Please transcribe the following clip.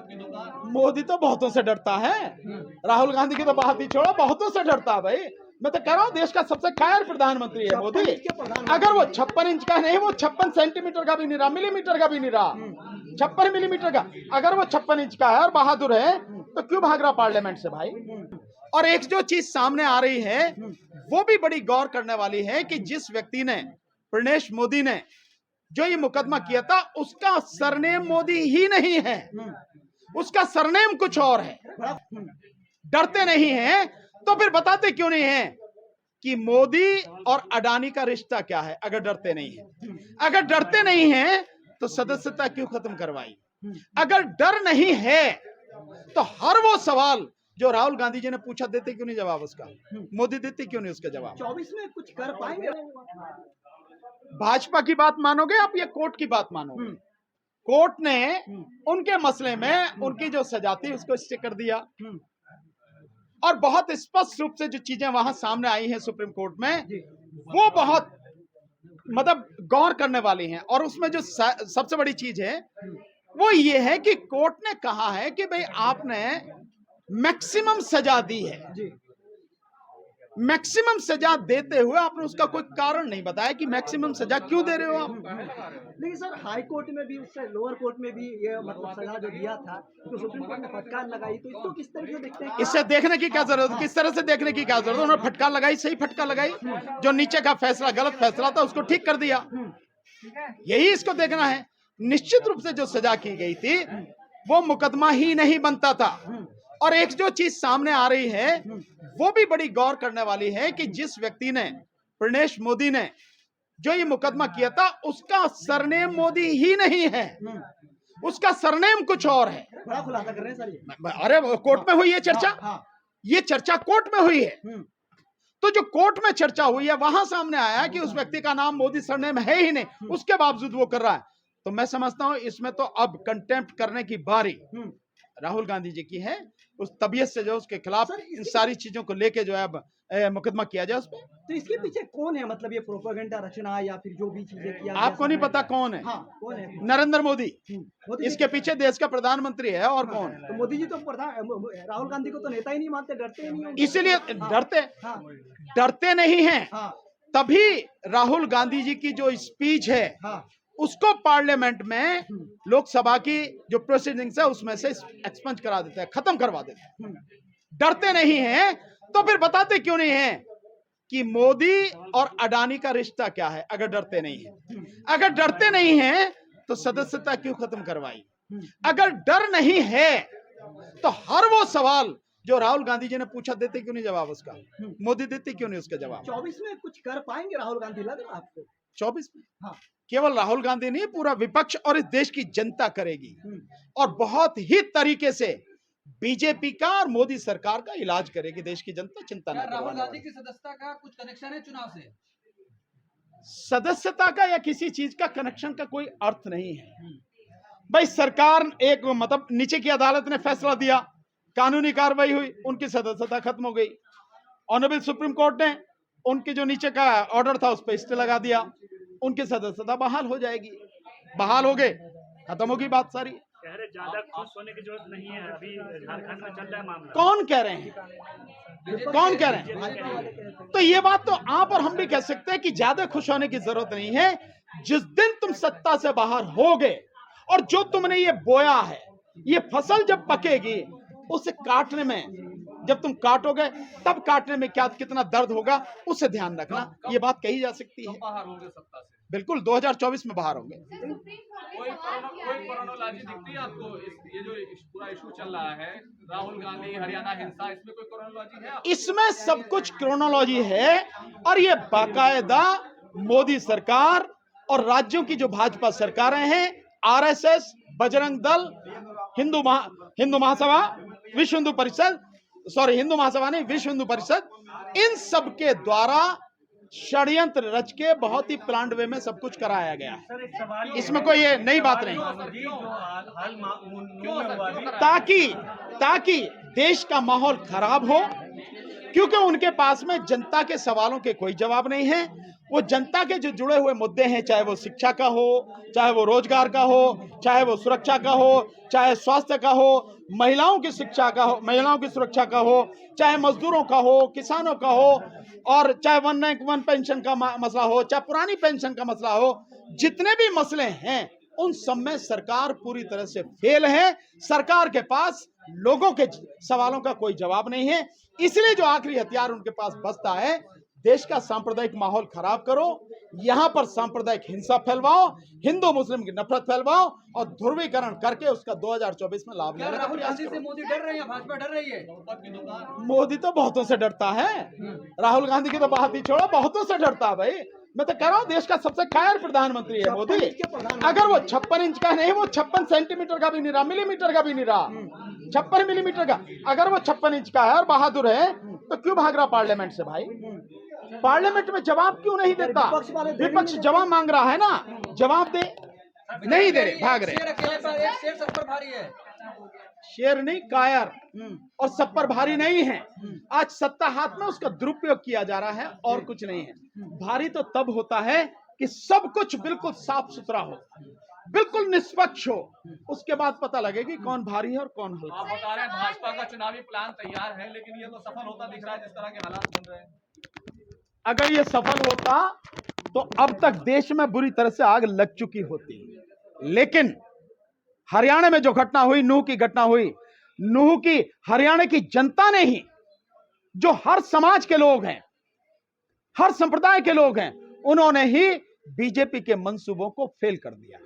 आपकी दुकान। मोदी तो बहुतों से डरता है, राहुल गांधी की तो बात ही छोड़ो, बहुतों से डरता है भाई। मैं तो कह रहा हूँ देश का सबसे कायर प्रधानमंत्री है मोदी। अगर वो 56 इंच का नहीं, वो 56 सेंटीमीटर का भी नहीं रहा, मिलीमीटर का भी नहीं रहा, 56 मिलीमीटर का। अगर वो 56 इंच का है और बहादुर है तो क्यों भाग रहा पार्लियामेंट से भाई। और एक जो चीज सामने आ रही है वो भी बड़ी गौर करने वाली है कि जिस व्यक्ति ने, प्रणेश मोदी ने जो ये मुकदमा किया था, उसका सरनेम मोदी ही नहीं है, उसका सरनेम कुछ और है। डरते नहीं हैं तो फिर बताते क्यों नहीं हैं कि मोदी और अडानी का रिश्ता क्या है। अगर डरते नहीं हैं, अगर डरते नहीं हैं तो सदस्यता क्यों खत्म करवाई। अगर डर नहीं है तो हर वो सवाल जो राहुल गांधी जी ने पूछा, देते क्यों नहीं जवाब उसका, मोदी देते क्यों नहीं उसका जवाब। 24 में कुछ कर पाएंगे। भाजपा की बात मानोगे आप या कोर्ट की बात मानोगे। कोर्ट ने उनके मसले में उनकी जो सजा थी उसको स्टे कर दिया, और बहुत स्पष्ट रूप से जो चीजें वहां सामने आई हैं सुप्रीम कोर्ट में, वो बहुत मतलब गौर करने वाली हैं। और उसमें जो सबसे बड़ी चीज है वो ये है कि कोर्ट ने कहा है कि भाई आपने मैक्सिमम सजा दी है, मैक्सिमम सजा देते हुए आपने उसका कोई कारण नहीं बताया कि मैक्सिमम सजा क्यों दे रहे हो आप। लेकिन सर हाई कोर्ट में भी, उससे लोअर कोर्ट में भी ये मतलब सजा जो दिया था तो सुप्रीम कोर्ट ने फटकार लगाई, तो इसको किस तरह से देखते हैं। इससे देखने की क्या जरूरत है, किस तरह से देखने की क्या जरूरत है। उन्होंने फटकार लगाई, सही फटकार लगाई, जो नीचे का फैसला गलत फैसला था उसको ठीक कर दिया, यही इसको देखना है। निश्चित रूप से जो सजा की गई थी वो मुकदमा ही नहीं बनता था। और एक जो चीज सामने आ रही है वो भी बड़ी गौर करने वाली है कि जिस व्यक्ति ने, प्रणेश मोदी ने जो ये मुकदमा किया था, उसका सरनेम मोदी ही नहीं है, उसका सरनेम कुछ और है। बड़ा खुलासा कर रहे हैं सर ये। अरे कोर्ट में हुई है चर्चा, ये चर्चा कोर्ट में हुई है। तो जो कोर्ट में चर्चा हुई है वहां सामने आया कि उस व्यक्ति का नाम मोदी सरनेम है ही नहीं, उसके बावजूद वो कर रहा है। तो मैं समझता हूं इसमें तो अब कंटेम्प्ट करने की बारी राहुल गांधी जी की है। उस तबीयत से जो उसके खिलाफ इन सारी चीजों को लेके जो है अब मुकदमा किया जाए उस पर। तो इसके पीछे कौन है, मतलब ये प्रोपेगेंडा रचना या फिर जो भी चीजें किया। आपको नहीं पता कौन है? हाँ, कौन है? नरेंद्र मोदी इसके पीछे देश का प्रधानमंत्री है, और कौन। तो मोदी जी तो राहुल गांधी को तो नेता ही नहीं मानते, डरते ही नहीं, इसीलिए डरते नहीं हैं। तभी राहुल गांधी जी की जो स्पीच है उसको पार्लियामेंट में, लोकसभा की जो प्रोसीडिंग्स है उसमें से एक्सपंज करा देते हैं, खत्म करवा देते हैं। डरते नहीं हैं तो फिर बताते क्यों नहीं हैं कि मोदी और अडानी का रिश्ता क्या है। अगर डरते नहीं हैं, अगर डरते नहीं हैं तो सदस्यता क्यों खत्म करवाई। अगर डर नहीं है तो हर वो सवाल जो राहुल गांधी जी ने पूछा, देते क्यों नहीं जवाब उसका, मोदी देते क्यों नहीं उसका जवाब। 24 में कुछ कर पाएंगे राहुल गांधी, लग रहा है आपको? 24 में केवल राहुल गांधी नहीं, पूरा विपक्ष और इस देश की जनता करेगी, और बहुत ही तरीके से बीजेपी का और मोदी सरकार का इलाज करेगी देश की जनता। चिंता न करो। राहुल गांधी की सदस्यता का कुछ कनेक्शन है चुनाव से? सदस्यता का या किसी चीज का कनेक्शन का कोई अर्थ नहीं है भाई। सरकार एक मतलब नीचे की अदालत ने फैसला दिया, कानूनी कार्रवाई हुई, उनकी सदस्यता खत्म हो गई। ऑनरेबल सुप्रीम कोर्ट ने उनके जो नीचे का ऑर्डर था उस पर स्टे लगा दिया, उनकी सदस्यता बहाल हो जाएगी। बहाल हो गए, खत्म होगी बात सारी। कह रहे ज्यादा खुश होने की जरूरत नहीं है, अभी झारखंड में चल रहा है मामला। कौन कह रहे हैं, कौन कह रहे हैं? तो ये बात तो आप और हम भी कह सकते हैं कि ज्यादा खुश होने की जरूरत नहीं है। जिस दिन तुम सत्ता से बाहर होगे और जो तुमने ये बोया है, ये फसल जब पकेगी, उसे काटने में, जब तुम काटोगे तब काटने में क्या कितना दर्द होगा, उसे ध्यान रखना। ये बात कही जा सकती है। बाहर होंगे सत्ता से? बिल्कुल 2024 में बाहर होंगे। कोई कोरोनोलॉजी दिखती है आपको? ये जो पूरा इशू चल रहा है, राहुल गांधी हरियाणा हिंसा, इसमें कोई कोरोनोलॉजी है? इसमें सब कुछ क्रोनोलॉजी है, और ये बाकायदा मोदी सरकार और राज्यों की जो भाजपा सरकारें हैं, आरएसएस, बजरंग दल, हिंदू महासभा, विश्व हिंदू परिषद, सॉरी हिंदू महासभा नहीं, विश्व हिंदू परिषद, इन सब के द्वारा षड्यंत्र रच के बहुत ही प्लान्ड वे में सब कुछ कराया गया है। इसमें कोई ये नई बात नहीं। ताकि देश का माहौल खराब हो, क्योंकि उनके पास में जनता के सवालों के कोई जवाब नहीं है। वो जनता के जो जुड़े हुए मुद्दे हैं, चाहे वो शिक्षा का हो, चाहे वो रोजगार का हो, चाहे वो सुरक्षा का हो, चाहे स्वास्थ्य का हो, महिलाओं की शिक्षा का हो, महिलाओं की सुरक्षा का हो, चाहे मजदूरों का हो, किसानों का हो, और चाहे वन रैंक वन पेंशन का मसला हो, चाहे पुरानी पेंशन का मसला हो, जितने भी मसले हैं उन सब में सरकार पूरी तरह से फेल है। सरकार के पास लोगों के सवालों का कोई जवाब नहीं है। इसलिए जो आखिरी हथियार उनके पास बचता है, देश का सांप्रदायिक माहौल खराब करो, यहां पर सांप्रदायिक हिंसा फैलवाओ, हिंदू मुस्लिम की नफरत फैलवाओ और ध्रुवीकरण करके उसका 2024 में लाभ लेने का प्रयास करो। मोदी डर रहे हैं, भाजपा डर रही है। मोदी तो बहुतों से डरता है, राहुल गांधी की तो बात ही छोड़ो, बहुतों से डरता है भाई। मैं तो कह रहा हूं देश का सबसे कायर प्रधानमंत्री है मोदी। अगर वो 56 इंच का नहीं, वो 56 सेंटीमीटर का भी नहीं रहा, मिलीमीटर का भी नहीं रहा, 56 मिलीमीटर का। अगर वो 56 इंच का है और बहादुर है तो क्यों भाग रहा पार्लियामेंट से भाई? पार्लियामेंट में जवाब क्यों नहीं देता? विपक्ष जवाब मांग रहा है ना, जवाब दे, नहीं दे रहे, भाग रहे। शेर सब पर भारी है। शेर नहीं, कायर, और सब पर भारी नहीं है। आज सत्ता हाथ में, उसका दुरुपयोग किया जा रहा है और कुछ नहीं है। भारी तो तब होता है कि सब कुछ बिल्कुल साफ सुथरा हो, बिल्कुल निष्पक्ष हो, उसके बाद पता लगेगी कौन भारी है और कौन हल्का। आप बता रहे हैं भाजपा का चुनावी प्लान तैयार है, लेकिन ये तो सफल होता दिख रहा है जिस तरह के हालात बन रहे हैं। अगर ये सफल होता तो अब तक देश में बुरी तरह से आग लग चुकी होती। लेकिन हरियाणा में जो घटना हुई, नूह की घटना हुई, नूह की हरियाणा की जनता ने ही, जो हर समाज के लोग हैं, हर संप्रदाय के लोग हैं, उन्होंने ही बीजेपी के मंसूबों को फेल कर दिया।